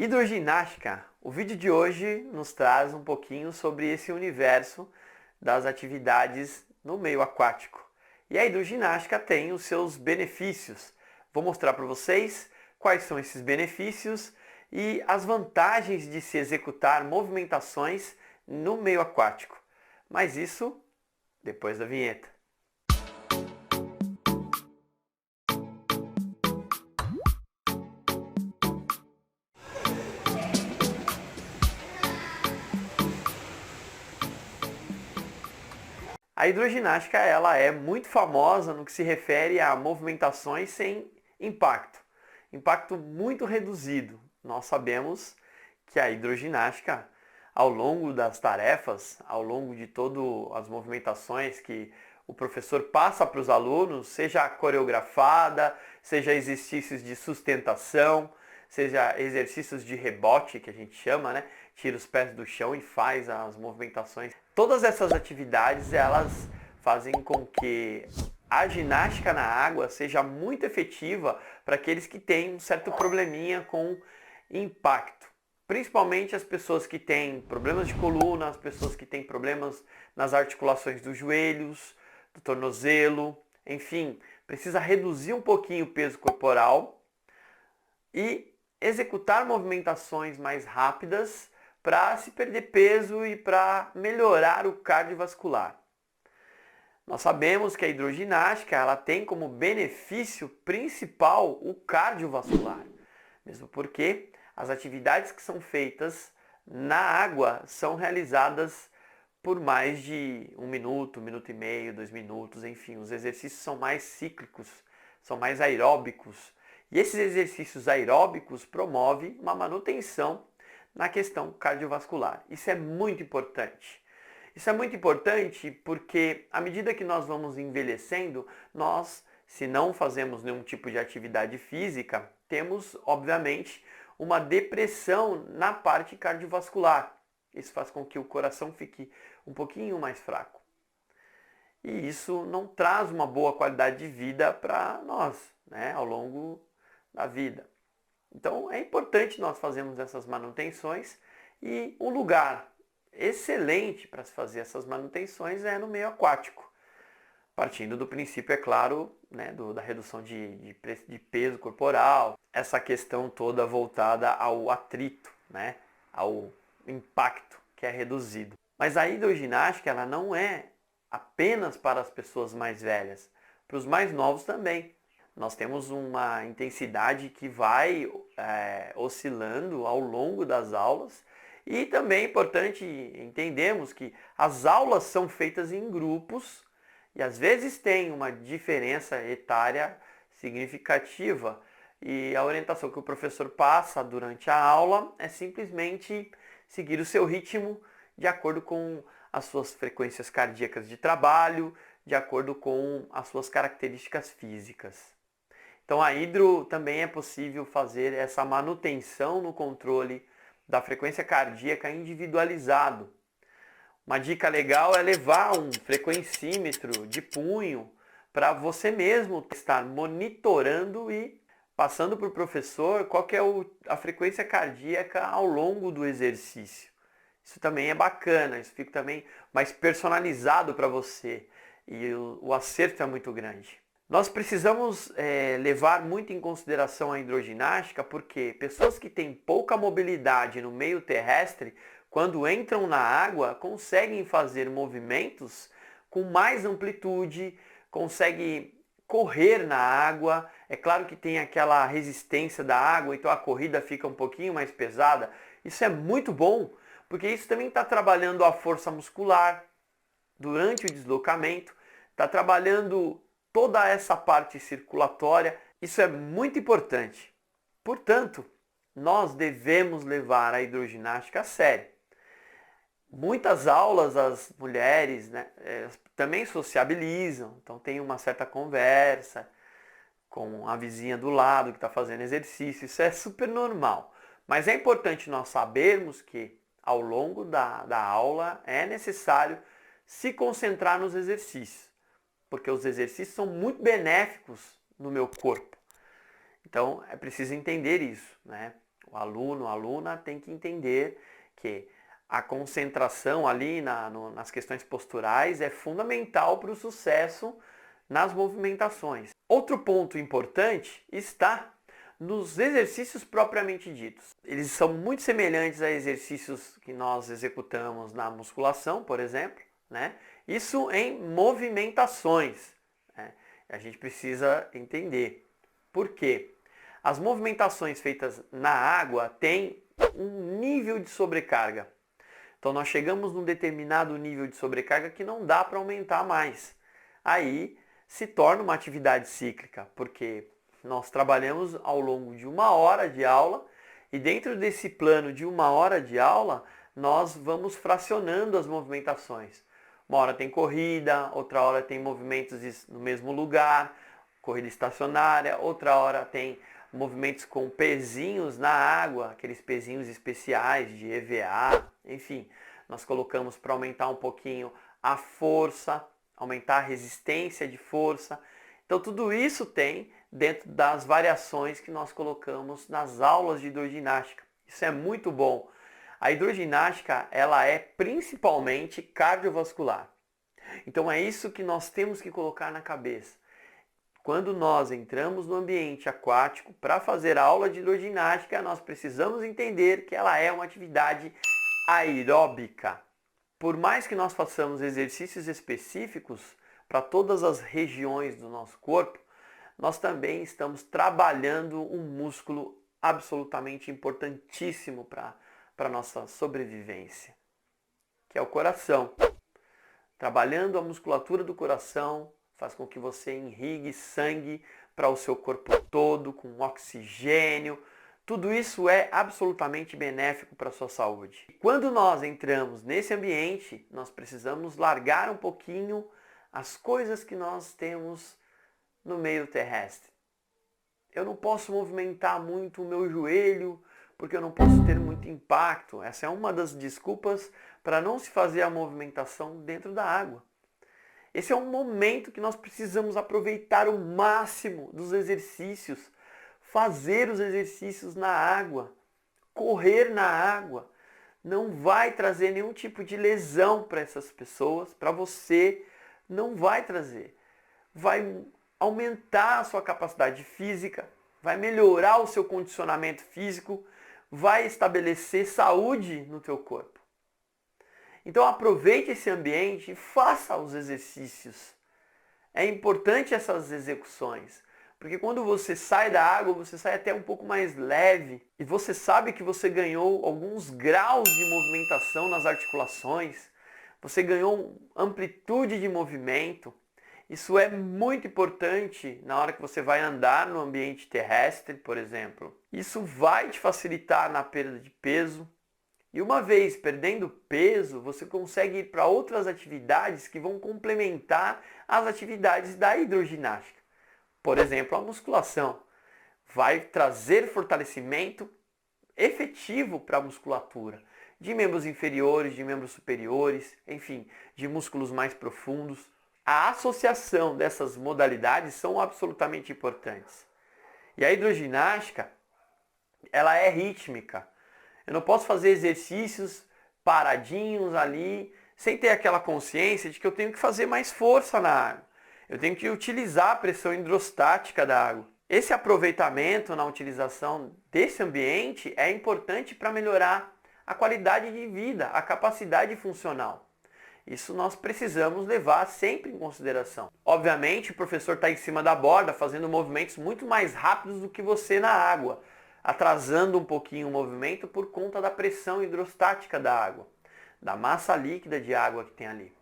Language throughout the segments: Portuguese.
Hidroginástica. O vídeo de hoje nos traz um pouquinho sobre esse universo das atividades no meio aquático. E a hidroginástica tem os seus benefícios. Vou mostrar para vocês quais são esses benefícios e as vantagens de se executar movimentações no meio aquático. Mas isso depois da vinheta. A hidroginástica ela é muito famosa no que se refere a movimentações sem impacto. Impacto muito reduzido. Nós sabemos que a hidroginástica, ao longo das tarefas, ao longo de todas as movimentações que o professor passa para os alunos, seja coreografada, seja exercícios de sustentação, seja exercícios de rebote, que a gente chama, né? Tira os pés do chão e faz as movimentações. Todas essas atividades, elas fazem com que a ginástica na água seja muito efetiva para aqueles que têm um certo probleminha com impacto. Principalmente as pessoas que têm problemas de coluna, as pessoas que têm problemas nas articulações dos joelhos, do tornozelo, enfim, precisa reduzir um pouquinho o peso corporal e executar movimentações mais rápidas para se perder peso e para melhorar o cardiovascular. Nós sabemos que a hidroginástica ela tem como benefício principal o cardiovascular, mesmo porque as atividades que são feitas na água são realizadas por mais de 1 minuto, 1 minuto e meio, 2 minutos, enfim, os exercícios são mais cíclicos, são mais aeróbicos. E esses exercícios aeróbicos promovem uma manutenção na questão cardiovascular. Isso é muito importante. Isso é muito importante porque à medida que nós vamos envelhecendo, nós, se não fazemos nenhum tipo de atividade física, temos, obviamente, uma depressão na parte cardiovascular. Isso faz com que o coração fique um pouquinho mais fraco. E isso não traz uma boa qualidade de vida para nós, né, ao longo da vida. Então é importante nós fazermos essas manutenções e um lugar excelente para se fazer essas manutenções é no meio aquático. Partindo do princípio, é claro, né, da redução de peso corporal, essa questão toda voltada ao atrito, né, ao impacto que é reduzido. Mas a hidroginástica ela não é apenas para as pessoas mais velhas, para os mais novos também. Nós temos uma intensidade que vai oscilando ao longo das aulas e também é importante entendermos que as aulas são feitas em grupos e às vezes tem uma diferença etária significativa e a orientação que o professor passa durante a aula é simplesmente seguir o seu ritmo de acordo com as suas frequências cardíacas de trabalho, de acordo com as suas características físicas. Então a hidro também é possível fazer essa manutenção no controle da frequência cardíaca individualizado. Uma dica legal é levar um frequencímetro de punho para você mesmo estar monitorando e passando para o professor qual que é a frequência cardíaca ao longo do exercício. Isso também é bacana, isso fica também mais personalizado para você e o acerto é muito grande. Nós precisamos levar muito em consideração a hidroginástica porque pessoas que têm pouca mobilidade no meio terrestre, quando entram na água, conseguem fazer movimentos com mais amplitude, conseguem correr na água. É claro que tem aquela resistência da água, então a corrida fica um pouquinho mais pesada. Isso é muito bom, porque isso também está trabalhando a força muscular durante o deslocamento, está trabalhando toda essa parte circulatória, isso é muito importante. Portanto, nós devemos levar a hidroginástica a sério. Muitas aulas as mulheres, né, também sociabilizam, então tem uma certa conversa com a vizinha do lado que está fazendo exercício, isso é super normal. Mas é importante nós sabermos que ao longo da aula é necessário se concentrar nos exercícios, porque os exercícios são muito benéficos no meu corpo. Então é preciso entender isso, né? O aluno, a aluna tem que entender que a concentração ali nas questões posturais é fundamental para o sucesso nas movimentações. Outro ponto importante está nos exercícios propriamente ditos. Eles são muito semelhantes a exercícios que nós executamos na musculação, por exemplo, né? Isso em movimentações, né? A gente precisa entender. Por quê? As movimentações feitas na água têm um nível de sobrecarga. Então nós chegamos num determinado nível de sobrecarga que não dá para aumentar mais. Aí se torna uma atividade cíclica, porque nós trabalhamos ao longo de 1 hora de aula e dentro desse plano de 1 hora de aula nós vamos fracionando as movimentações. 1 hora tem corrida, outra hora tem movimentos no mesmo lugar, corrida estacionária, outra hora tem movimentos com pezinhos na água, aqueles pezinhos especiais de EVA, enfim, nós colocamos para aumentar um pouquinho a força, aumentar a resistência de força. Então tudo isso tem dentro das variações que nós colocamos nas aulas de hidroginástica. Isso é muito bom. A hidroginástica, ela é principalmente cardiovascular. Então é isso que nós temos que colocar na cabeça. Quando nós entramos no ambiente aquático para fazer a aula de hidroginástica, nós precisamos entender que ela é uma atividade aeróbica. Por mais que nós façamos exercícios específicos para todas as regiões do nosso corpo, nós também estamos trabalhando um músculo absolutamente importantíssimo para a nossa sobrevivência, que é o coração. Trabalhando a musculatura do coração, faz com que você irrigue sangue para o seu corpo todo, com oxigênio. Tudo isso é absolutamente benéfico para a sua saúde. E quando nós entramos nesse ambiente, nós precisamos largar um pouquinho as coisas que nós temos no meio terrestre. Eu não posso movimentar muito o meu joelho, porque eu não posso ter muito impacto. Essa é uma das desculpas para não se fazer a movimentação dentro da água. Esse é um momento que nós precisamos aproveitar o máximo dos exercícios, fazer os exercícios na água, correr na água. Não vai trazer nenhum tipo de lesão para essas pessoas, para você não vai trazer. Vai aumentar a sua capacidade física, vai melhorar o seu condicionamento físico, vai estabelecer saúde no teu corpo. Então aproveite esse ambiente e faça os exercícios. É importante essas execuções, porque quando você sai da água, você sai até um pouco mais leve e você sabe que você ganhou alguns graus de movimentação nas articulações, você ganhou amplitude de movimento. Isso é muito importante na hora que você vai andar no ambiente terrestre, por exemplo. Isso vai te facilitar na perda de peso. E uma vez perdendo peso, você consegue ir para outras atividades que vão complementar as atividades da hidroginástica. Por exemplo, a musculação vai trazer fortalecimento efetivo para a musculatura, de membros inferiores, de membros superiores, enfim, de músculos mais profundos. A associação dessas modalidades são absolutamente importantes. E a hidroginástica, ela é rítmica. Eu não posso fazer exercícios paradinhos ali, sem ter aquela consciência de que eu tenho que fazer mais força na água. Eu tenho que utilizar a pressão hidrostática da água. Esse aproveitamento na utilização desse ambiente é importante para melhorar a qualidade de vida, a capacidade funcional. Isso nós precisamos levar sempre em consideração. Obviamente, o professor está em cima da borda, fazendo movimentos muito mais rápidos do que você na água, atrasando um pouquinho o movimento por conta da pressão hidrostática da água, da massa líquida de água que tem ali.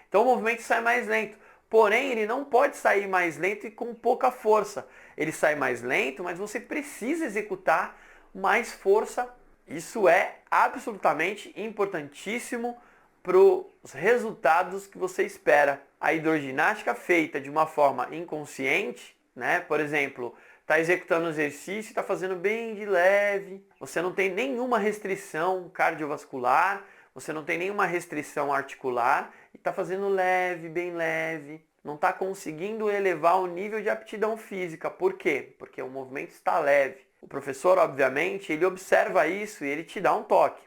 Então o movimento sai mais lento, porém ele não pode sair mais lento e com pouca força. Ele sai mais lento, mas você precisa executar mais força. Isso é absolutamente importantíssimo para os resultados que você espera. A hidroginástica feita de uma forma inconsciente, né? Por exemplo, está executando o exercício, está fazendo bem de leve, você não tem nenhuma restrição cardiovascular, você não tem nenhuma restrição articular e está fazendo leve, bem leve, não está conseguindo elevar o nível de aptidão física. Por quê? Porque o movimento está leve. O professor, obviamente, ele observa isso e ele te dá um toque.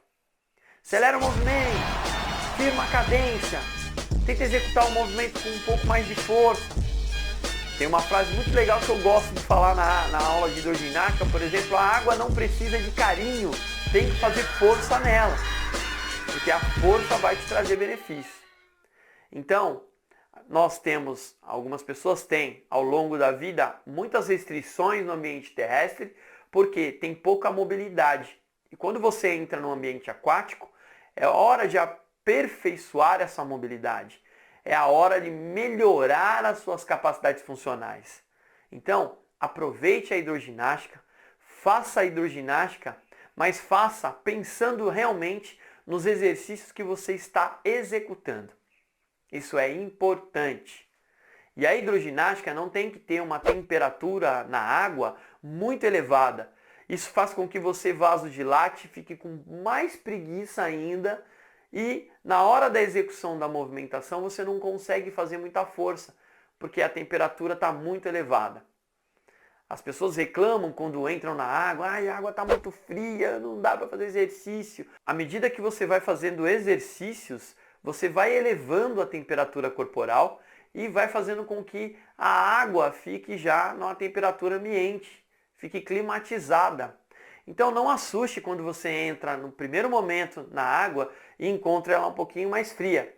Acelera o movimento, firma a cadência, tenta executar o movimento com um pouco mais de força. Tem uma frase muito legal que eu gosto de falar na aula de hidroginástica, por exemplo, a água não precisa de carinho, tem que fazer força nela, porque a força vai te trazer benefício. Então, algumas pessoas têm ao longo da vida muitas restrições no ambiente terrestre porque tem pouca mobilidade. E quando você entra no ambiente aquático, é hora de aperfeiçoar essa mobilidade. É a hora de melhorar as suas capacidades funcionais. Então, aproveite a hidroginástica, faça a hidroginástica, mas faça pensando realmente nos exercícios que você está executando. Isso é importante. E a hidroginástica não tem que ter uma temperatura na água muito elevada. Isso faz com que você vasodilate, fique com mais preguiça ainda e na hora da execução da movimentação você não consegue fazer muita força, porque a temperatura está muito elevada. As pessoas reclamam quando entram na água, a água está muito fria, não dá para fazer exercício. À medida que você vai fazendo exercícios, você vai elevando a temperatura corporal e vai fazendo com que a água fique já numa temperatura ambiente, fique climatizada. Então não assuste quando você entra no primeiro momento na água e encontra ela um pouquinho mais fria.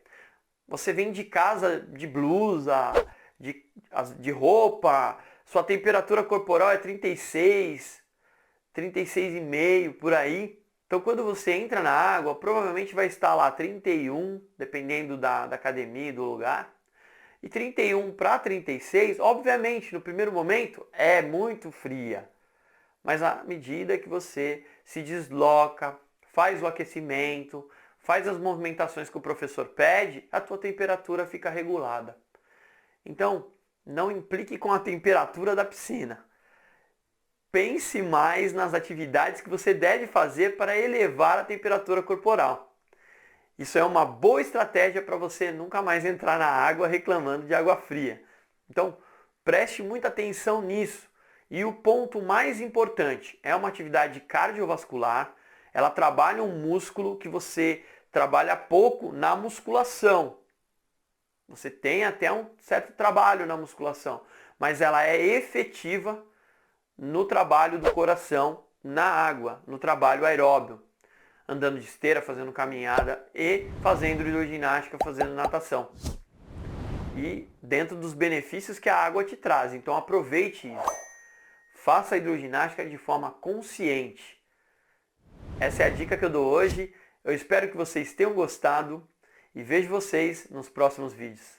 Você vem de casa de blusa, de roupa, sua temperatura corporal é 36, 36,5 por aí. Então quando você entra na água, provavelmente vai estar lá 31, dependendo da academia e do lugar. E 31 para 36, obviamente, no primeiro momento, é muito fria. Mas à medida que você se desloca, faz o aquecimento, faz as movimentações que o professor pede, a tua temperatura fica regulada. Então, não implique com a temperatura da piscina. Pense mais nas atividades que você deve fazer para elevar a temperatura corporal. Isso é uma boa estratégia para você nunca mais entrar na água reclamando de água fria. Então, preste muita atenção nisso. E o ponto mais importante, é uma atividade cardiovascular, ela trabalha um músculo que você trabalha pouco na musculação. Você tem até um certo trabalho na musculação, mas ela é efetiva no trabalho do coração, na água, no trabalho aeróbio. Andando de esteira, fazendo caminhada e fazendo hidroginástica, fazendo natação. E dentro dos benefícios que a água te traz. Então aproveite isso. Faça a hidroginástica de forma consciente. Essa é a dica que eu dou hoje. Eu espero que vocês tenham gostado e vejo vocês nos próximos vídeos.